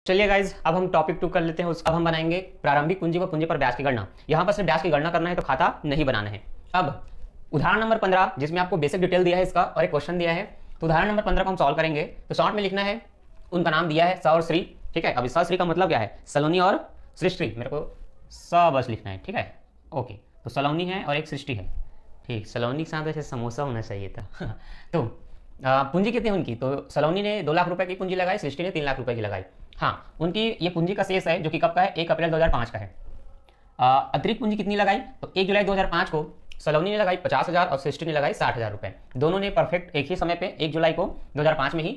चलिए गाइज, अब हम टॉपिक 2 कर लेते हैं। अब हम बनाएंगे प्रारंभिक पूंजी व पूंजी पर ब्याज की गणना। यहाँ पर सिर्फ ब्याज की गणना करना है, तो खाता नहीं बनाना है। अब उदाहरण नंबर 15, जिसमें आपको बेसिक डिटेल दिया है इसका और एक क्वेश्चन दिया है, तो उदाहरण नंबर 15 को हम सॉल्व करेंगे। तो शॉर्ट में लिखना है, उनका नाम दिया है स और श्री, ठीक है। अब इस स श्री का मतलब क्या है? सलोनी और सृष्टि। मेरे को स बस लिखना है, ठीक है, ओके। तो सलोनी है और एक सृष्टि है, ठीक। सलोनी के साथ वैसे समोसा होना चाहिए था तो पूंजी कितनी उनकी? तो सलोनी ने 2 लाख रुपए की पूंजी लगाई, सृष्टि ने 3 लाख रुपए की लगाई। हाँ, उनकी ये पूंजी का शेष है, जो कि कब का है? 1 अप्रैल 2005 का है। अतिरिक्त पूंजी कितनी लगाई? तो 1 जुलाई 2005 को सलोनी ने लगाई 50,000 और सृष्टि ने लगाई 60,000 रुपए। दोनों ने परफेक्ट एक ही समय पे 1 जुलाई को 2005 में ही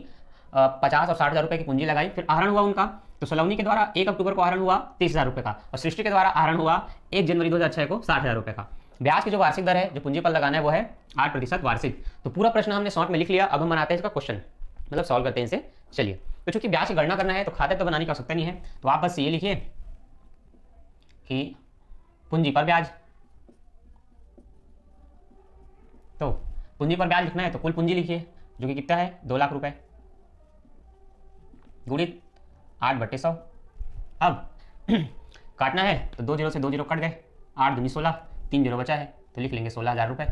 50 और 60,000 रुपए की पूंजी लगाई। फिर आहरण हुआ उनका, तो सलोनी के द्वारा 1 अक्टूबर को आहरण हुआ 30,000 रुपए का और सृष्टि के द्वारा आहरण हुआ 1 जनवरी 2006 को 60,000 रुपए का। ब्याज की जो वार्षिक दर है, जो पूंजी पर लगाना है, वो है 8% वार्षिक। तो पूरा प्रश्न हमने शॉर्ट में लिख लिया। अब हम बनाते हैं इसका क्वेश्चन, मतलब सॉल्व करते हैं इसे। चलिए, तो चूंकि ब्याज की गणना करना है, तो खाते तो बनाने की आवश्यकता नहीं है, तो आप बस ये लिखिए कि पूंजी पर ब्याज। तो पूंजी पर ब्याज लिखना है, तो कुल पूंजी लिखिए, जो कि कितना है? 2 लाख रुपए गुणित 8/100। अब काटना है, तो 2 जीरो से 2 जीरो कट गए, 8 दूनी 16, 3 जीरो बचा है, तो लिख लेंगे 16,000 रुपए,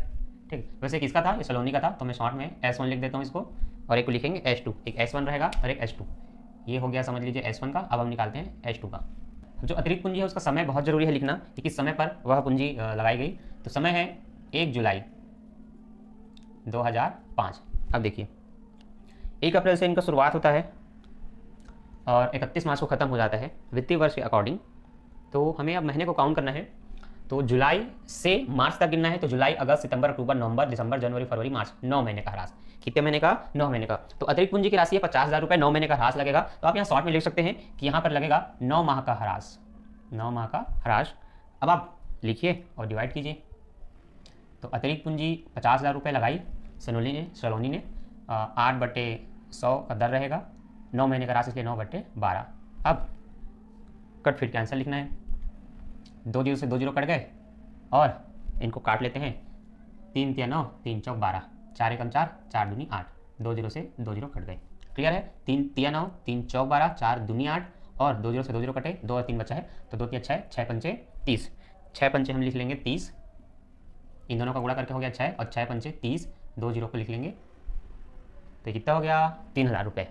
ठीक। वैसे किसका था? ये सलोनी का था, तो मैं शॉर्ट में S1 लिख देता हूँ इसको, और एक को लिखेंगे S2। एक S1 रहेगा और एक S2। ये हो गया, समझ लीजिए, S1 का। अब हम निकालते हैं S2 का। जो अतिरिक्त पूंजी है, उसका समय बहुत जरूरी है लिखना कि किस समय पर वह पूंजी लगाई गई। तो समय है 1 जुलाई 2005। अब देखिए, 1 अप्रैल से इनका शुरुआत होता है और 31 मार्च को खत्म हो जाता है वित्तीय वर्ष के अकॉर्डिंग। तो हमें अब महीने को काउंट करना है, तो जुलाई से मार्च तक गिनना है। तो जुलाई, अगस्त, सितंबर, अक्टूबर, नवंबर, दिसंबर, जनवरी, फरवरी, मार्च, 9 महीने का ह्रास। कितने महीने का? 9 महीने का। तो अतिरिक्त पूंजी की राशि है 50,000 रुपए, 9 महीने का ह्रास लगेगा। तो आप यहाँ शॉर्ट में लिख सकते हैं कि यहाँ पर लगेगा 9 माह का ह्रास, 9 माह का ह्रास। अब आप लिखिए और डिवाइड कीजिए। तो अतिरिक्त पूंजी 50,000 रुपये लगाई सलोनी ने 8/100 का दर रहेगा, 9 महीने का ह्रास, इसलिए 9/12। अब कट फिर कैंसिल लिखना है, 2 जीरो से 2 जीरो कट गए और इनको काट लेते हैं। 3 तिया 9, 3 चौक 12, 4 एकम 4, 4 दूनी 8, 2 जीरो से 2 जीरो कट गए। क्लियर है? 3 तिया 9, 3 चौक 12, 4 दूनी 8 और 2 जीरो से 2 जीरो कटे, 2 और 3 बचा है, तो 2 तिया 6, 6 पंचे 30, 6 पंचे हम लिख लेंगे 30। इन दोनों का गुणा करके हो गया 6 और 6 पंचे 30, 2 जीरो को लिख लेंगे, तो कितना हो गया? 3,000 रुपये।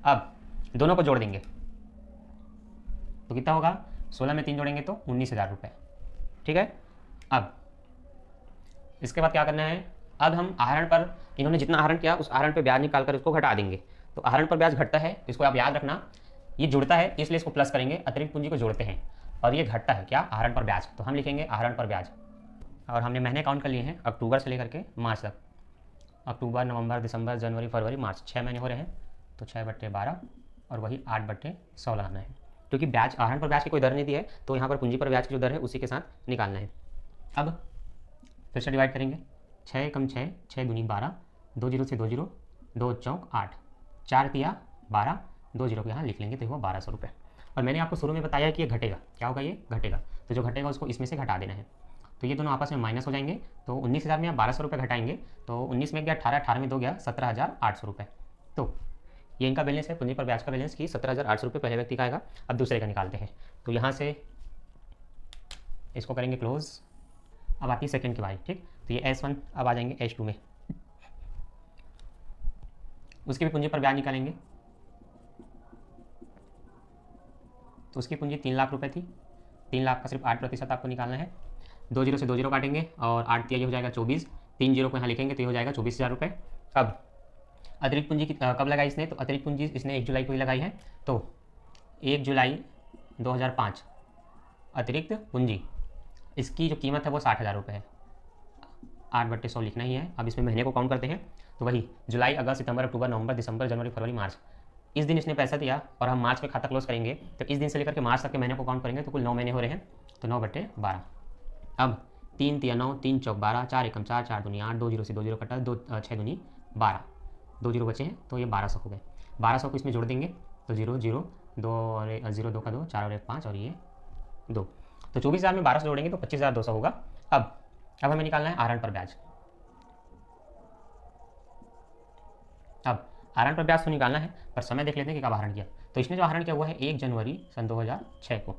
अब दोनों को जोड़ देंगे, तो कितना होगा? 16 में 3 जोड़ेंगे तो 19,000 रुपये, ठीक है। अब इसके बाद क्या करना है? अब हम आहरण पर, इन्होंने जितना आहरण किया उस आहरण पर ब्याज निकाल कर उसको घटा देंगे। तो आहरण पर ब्याज घटता है, इसको आप याद रखना। ये जुड़ता है इसलिए इसको प्लस करेंगे, अतिरिक्त पूंजी को जोड़ते हैं, और ये घटता है क्या? आहरण पर ब्याज। तो हम लिखेंगे आहरण पर ब्याज। और हमने महीने काउंट कर लिए हैं अक्टूबर से लेकर के मार्च तक। अक्टूबर, नवंबर, दिसंबर, जनवरी, फरवरी, मार्च, 6 महीने हो रहे हैं। तो 6/12 और वही 8/16 लाना है, क्योंकि ब्याज, आहरण पर ब्याज की कोई दर नहीं दी है, तो यहाँ पर पूंजी पर ब्याज की जो दर है उसी के साथ निकालना है। अब फिर से डिवाइड करेंगे, 6 एकम 6, 6 दूनी 12, 2 जीरो से 2 जीरो, 2 चौक 8, 4 तिया 12, 2 जीरो को यहाँ लिख लेंगे, तो हुआ 1200 रुपये। और मैंने आपको शुरू में बताया कि ये घटेगा, क्या होगा? ये घटेगा। तो जो घटेगा उसको इसमें से घटा देना है, तो ये दोनों आपस में माइनस हो जाएंगे। तो 19,000 में आप 1200 रुपये घटाएंगे, तो 19 में गया 18, 18 में 2 गया 17,800 रुपये। तो ये इनका बैलेंस है, पूंजी पर ब्याज का बैलेंस, कि 17,800 रुपये पहले व्यक्ति का आएगा। अब दूसरे का निकालते हैं, तो यहाँ से इसको करेंगे क्लोज। अब आती है सेकंड की बारी, ठीक। तो ये S1, अब आ जाएंगे S2 में, उसकी भी पूंजी पर ब्याज निकालेंगे। तो उसकी पूंजी 3 लाख रुपए थी, 3 लाख का सिर्फ 8% आपको निकालना है। 2 जीरो से 2 जीरो काटेंगे और 8 तिया ये हो जाएगा 24, 3 जीरो को यहाँ लिखेंगे तो ये हो जाएगा 24,000 रुपये। अब अतिरिक्त पूंजी कब लगाई इसने? तो अतिरिक्त पूंजी इसने 1 जुलाई को ही लगाई है। तो 1 जुलाई 2005 अतिरिक्त पूंजी, इसकी जो कीमत है वो 60,000 रुपये है। 8/100 लिखना ही है। अब इसमें महीने को काउंट करते हैं, तो वही जुलाई, अगस्त, सितंबर, अक्टूबर, नवंबर, दिसंबर, जनवरी, फरवरी, मार्च, इस दिन इसने पैसा दिया और हम मार्च में खाता क्लोज करेंगे। तो इस दिन से लेकर के मार्च तक के महीने को काउंट करेंगे, तो कुल 9 महीने हो रहे हैं, तो 9/12। अब 3 तिया 9, 3 चौक 12, 4 एकम 4, 4 दूनी 8, 2 जीरो से 2 जीरो कटा, 2 6 दूनी 12, 2 जीरो बचे हैं, तो ये 1200 हो गए। 1200 को इसमें जोड़ देंगे, तो 0 0 2 और 0 2 का 2, 4 और 1 5 और ये 2, तो 24,000 में 1200 जोड़ेंगे तो 25,200 होगा। अब हमें निकालना है आहरण पर ब्याज। अब आहरण पर ब्याज तो निकालना है, पर समय देख लेते हैं कि कब आहरण किया। तो तो इसने जो आहरण किया हुआ है 1 जनवरी सन 2006 को।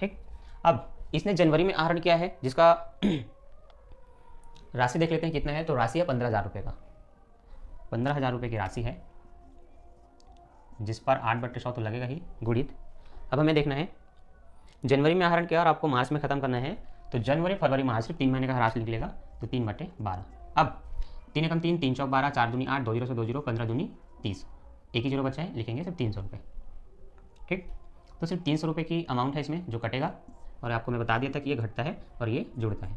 ठीक, अब इसने जनवरी में आहरण किया है, जिसका राशि देख लेते हैं कितना है। तो राशि है 15,000 रुपये का, 15,000 रुपये की राशि है, जिस पर 8/100 तो लगेगा ही गुणित। अब हमें देखना है जनवरी में आहरण किया और आपको मार्च में ख़त्म करना है, तो जनवरी फरवरी मार्च सिर्फ 3 महीने का राशि निकलेगा, तो 3/12। अब 3 एकम 3, 3 चौक 12, 4 दूनी 8, 2 0 से 2 0, 15 दूनी 30, एक ही जीरो बचा है, लिखेंगे सिर्फ 300 रुपये। ठीक, तो सिर्फ 300 रुपये की अमाउंट है इसमें जो कटेगा, और आपको मैं बता दिया था कि ये घटता है और ये जुड़ता है।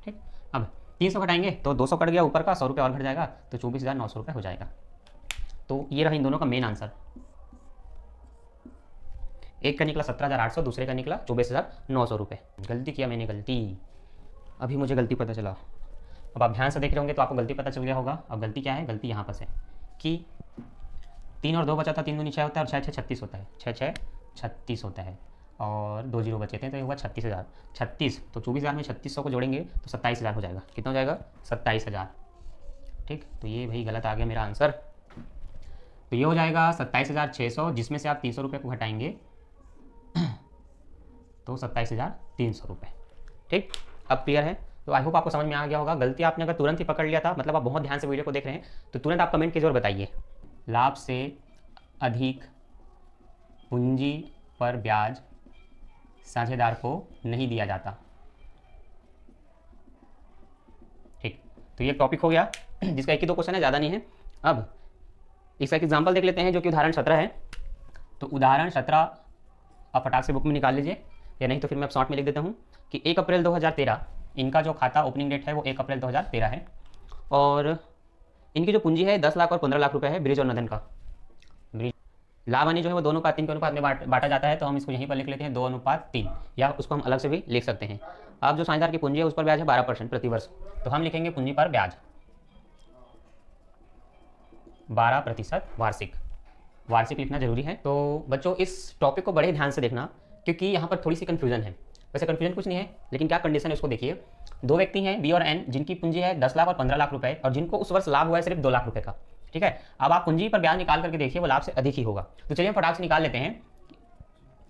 ठीक, अब 300 घटाएंगे तो 200 कट गया ऊपर का, 100 रुपये और घट जाएगा, तो 24,900 रुपये हो जाएगा। तो ये रहा इन दोनों का मेन आंसर। एक का निकला 17,800, दूसरे का निकला 24,900 रुपये। गलती किया मैंने, गलती, अभी मुझे गलती पता चला। अब आप ध्यान से देख रहे होंगे तो आपको गलती पता चल गया होगा। अब गलती क्या है, गलती यहाँ पर है कि 3 और 2 बचा था, 3 दूनी 6 होता है और 6 6 36 होता है, 6 6 36 होता है, और 2 जीरो बचे थे, तो ये हुआ 36,000। 36 तो 24,000 में 3600 को जोड़ेंगे तो 27,000 हो जाएगा। कितना हो जाएगा, 27,000। ठीक, तो ये भाई गलत आ गया मेरा आंसर। तो ये हो जाएगा 27,600, जिसमें से आप 300 रुपये को घटाएंगे तो 27,300 रुपये। ठीक, अब क्लियर है। तो आई होप आपको समझ में आ गया होगा। गलती आपने अगर तुरंत ही पकड़ लिया था, मतलब आप बहुत ध्यान से वीडियो को देख रहे हैं, तो तुरंत आप कमेंट कीजिए और बताइए। लाभ से अधिक पूंजी पर ब्याज साझेदार को नहीं दिया जाता। ठीक, तो ये टॉपिक हो गया, जिसका 1 ही 2 क्वेश्चन है, ज़्यादा नहीं है। अब इसका एक एग्जाम्पल देख लेते हैं, जो कि उदाहरण 17 है। तो उदाहरण 17 आप फटाक से बुक में निकाल लीजिए, या नहीं तो फिर मैं शॉर्ट में लिख देता हूँ कि 1 अप्रैल 2013 इनका जो खाता ओपनिंग डेट है वो 1 अप्रैल 2013 है, और इनकी जो पूंजी है 10 लाख और 15 लाख रुपए है, ब्रिज और नदन का। लाभ हानि जो है वो 2:3 के अनुपात में बांटा जाता है, तो हम इसको यहीं पर लिख लेते हैं 2:3, या उसको हम अलग से भी लिख सकते हैं। अब जो साझेदार की पूंजी है उस पर ब्याज है 12% प्रति वर्ष, तो हम लिखेंगे पूंजी पर ब्याज 12% वार्षिक। वार्षिक लिखना जरूरी है। तो बच्चों इस टॉपिक को बड़े ध्यान से देखना, क्योंकि यहाँ पर थोड़ी सी कन्फ्यूजन है। वैसे कन्फ्यूजन कुछ नहीं है, लेकिन क्या कंडीशन है उसको देखिए। 2 व्यक्ति हैं बी और एन, जिनकी पूंजी है 10 लाख और 15 लाख रुपए, और जिनको उस वर्ष लाभ हुआ है सिर्फ 2 लाख रुपए का। ठीक है, अब आप पूंजी पर ब्याज निकाल करके देखिए, वो लाभ से अधिक ही होगा। तो चलिए हम फटाक से निकाल लेते हैं।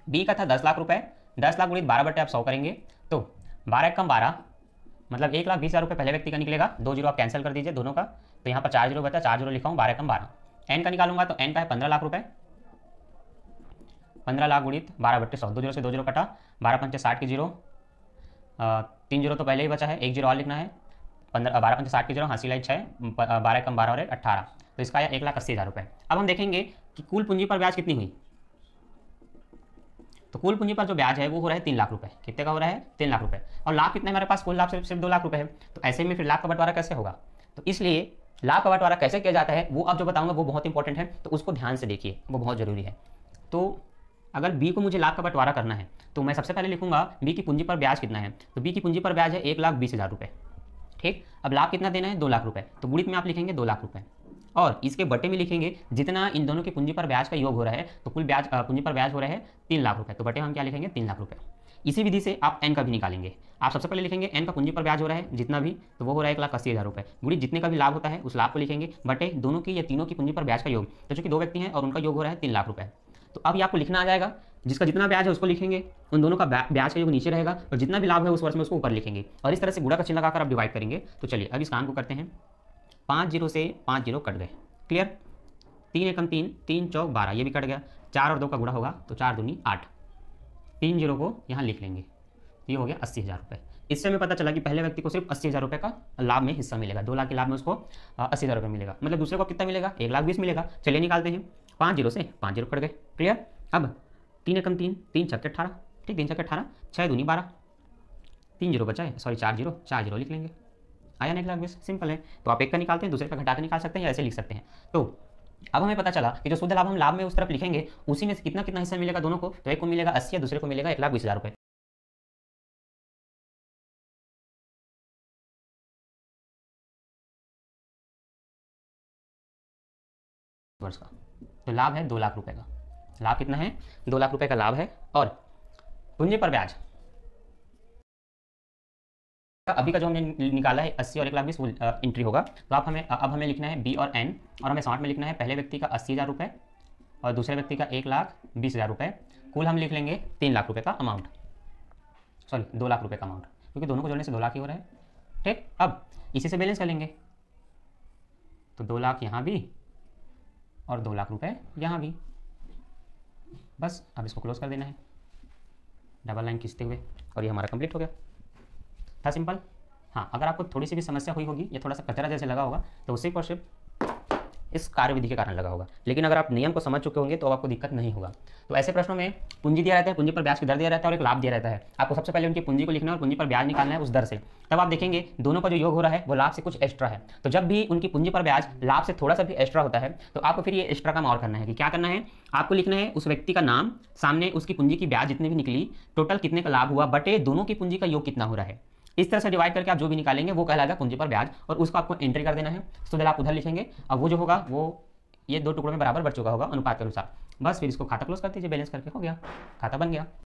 बी का था 10 लाख रुपए, 10 लाख गुणित 12/100 करेंगे, तो 12 कम 12 मतलब 1,20,000 रुपये पहले व्यक्ति का निकलेगा। 2 जीरो आप कैंसिल कर दीजिए दोनों का, तो यहाँ पर 4 जीरो बचा, 4 जीरो लिखा हूँ। 12 कम 12 एन का निकालूंगा तो एन का है 15 लाख रुपए, 15 लाख गुणित 12/100, 2 जीरो से 2 जीरो कटा, 12 पंचे 60 की जीरो, 3 जीरो तो पहले ही बचा है, 1 जीरो और लिखना है। 12 पंचे 60 की जीरो, हासिल है 6, 12 कम 12 और 18, तो इसका आया 1,80,000 रुपये। अब हम देखेंगे कि कुल पूंजी पर ब्याज कितनी हुई। तो कुल पूंजी पर जो ब्याज है वो हो रहा है 3 लाख रुपए। कितने का हो रहा है, 3 लाख रुपए। और लाभ कितना है हमारे पास, कुल लाभ सिर्फ 2 लाख रुपए है। तो ऐसे में फिर लाभ का बंटवारा कैसे होगा। तो इसलिए लाभ का बंटवारा कैसे किया जाता है वो अब जो बताऊंगा वो बहुत इंपॉर्टेंट है, तो उसको ध्यान से देखिए, वो बहुत जरूरी है। तो अगर बी को मुझे लाभ का बंटवारा करना है तो मैं सबसे पहले लिखूंगा बी की पूंजी पर ब्याज कितना है। तो बी की पूंजी पर ब्याज है 1,20,000 रुपये। ठीक, अब लाभ कितना देना है, 2 लाख रुपए, तो गुणित में आप लिखेंगे 2 लाख रुपए, और इसके बटे में लिखेंगे जितना इन दोनों की पूंजी पर ब्याज का योग हो रहा है। तो कुल ब्याज पूंजी पर ब्याज हो रहा है 3 लाख रुपए, तो बटे हम क्या लिखेंगे 3 लाख रुपए। इसी विधि से आप एन का भी निकालेंगे। आप सबसे पहले लिखेंगे एन का पूंजी पर ब्याज हो रहा है जितना भी, तो वो हो रहा है 1,80,000 रुपये, गुणित जितने का भी लाभ होता है उस लाभ को लिखेंगे, बटे दोनों की या तीनों की पूंजी पर ब्याज का योग। तो चूंकि 2 व्यक्ति हैं और उनका योग हो रहा है 3 लाख रुपये, तो अब ये आपको लिखना आ जाएगा। जिसका जितना ब्याज है उसको लिखेंगे, उन दोनों का ब्याज का योग नीचे रहेगा, और जितना भी लाभ है उस वर्ष में उसको ऊपर लिखेंगे, और इस तरह से गुणा का चिन्ह लगाकर आप डिवाइड करेंगे। तो चलिए अब इस काम को करते हैं। 5 जीरो से 5 जीरो कट गए, क्लियर। 3 एकम 3, 3 चौक 12, ये भी कट गया। 4 और 2 का गुणा होगा तो 4 दूनी 8, 3 जीरो को यहाँ लिख लेंगे, ये हो गया 80,000 रुपये। इससे हमें पता चला कि पहले व्यक्ति को सिर्फ 80,000 रुपये का लाभ में हिस्सा मिलेगा। 2 लाख के लाभ में उसको 80,000 रुपये मिलेगा, मतलब दूसरे को कितना मिलेगा, 1,20,000 मिलेगा। चलिए निकालते हैं। 5 जीरो से 5 जीरो कट गए, क्लियर। अब 3 एकम 3, 3 छक्के 18, ठीक, 3 छक्के 18, 6 दूनी 12, 3 जीरो बचा है, सॉरी 4 जीरो लिख लेंगे, आया ना 1,20,000, सिंपल है। तो आप एक का निकालते हैं, दूसरे का घटा के निकाल सकते हैं, या ऐसे लिख सकते हैं। तो अब हमें पता चला कि जो शुद्ध लाभ हम लाभ में उस तरफ लिखेंगे, उसी में से कितना कितना हिस्सा मिलेगा दोनों को। तो एक को मिलेगा 80 और दूसरे को मिलेगा 1,20,000 रुपये। वर्ष का तो लाभ है 2 लाख रुपए का। लाभ कितना है, 2 लाख रुपए का लाभ है। और पूंजी पर ब्याज अभी का जो हमने निकाला है 80 और 1,20,000 एंट्री होगा। तो अब हमें लिखना है बी और एन, और हमें शॉर्ट में लिखना है पहले व्यक्ति का 80,000 रुपये और दूसरे व्यक्ति का 1,20,000 रुपये, कुल हम लिख लेंगे 3 लाख रुपये का अमाउंट, सॉरी 2 लाख रुपये का अमाउंट, क्योंकि दोनों को जोड़ने से 2 लाख ही हो रहा है। ठीक, अब इसी से बैलेंस कर लेंगे, तो 2 लाख यहाँ भी और 2 लाख रुपये यहाँ भी। बस अब इसको क्लोज कर देना है, डबल लाइन खींचते हुए, और ये हमारा कंप्लीट हो गया। था सिंपल। हाँ, अगर आपको थोड़ी सी भी समस्या हुई होगी या थोड़ा सा कचरा जैसे लगा होगा तो उसी पर सिर्फ इस कार्यविधि के कारण लगा होगा, लेकिन अगर आप नियम को समझ चुके होंगे तो आपको दिक्कत नहीं होगा। तो ऐसे प्रश्नों में पूंजी दिया रहता है, पूंजी पर ब्याज की दर दिया रहता है और एक लाभ दिया रहता है। आपको सबसे पहले उनकी पूंजी को लिखना है और पूंजी पर ब्याज निकालना है उस दर से। तब आप देखेंगे दोनों का जो योग हो रहा है वो लाभ से कुछ एक्स्ट्रा है। तो जब भी उनकी पूंजी पर ब्याज लाभ से थोड़ा सा भी एक्स्ट्रा होता है तो आपको फिर ये एक्स्ट्रा काम और करना है कि क्या करना है, आपको लिखना है उस व्यक्ति का नाम, सामने उसकी पूंजी की ब्याज जितनी भी निकली, टोटल कितने का लाभ हुआ बटे दोनों की पूंजी का योग कितना हो रहा है। इस तरह से डिवाइड करके आप जो भी निकालेंगे वो कहलाएगा पूंजी पर ब्याज, और उसको आपको एंट्री कर देना है। तो आप उधर लिखेंगे, अब वो जो होगा वो ये 2 टुकड़ों में बराबर बढ़ चुका होगा अनुपात के अनुसार। बस फिर इसको खाता क्लोज कर दीजिए, बैलेंस करके हो गया, खाता बन गया।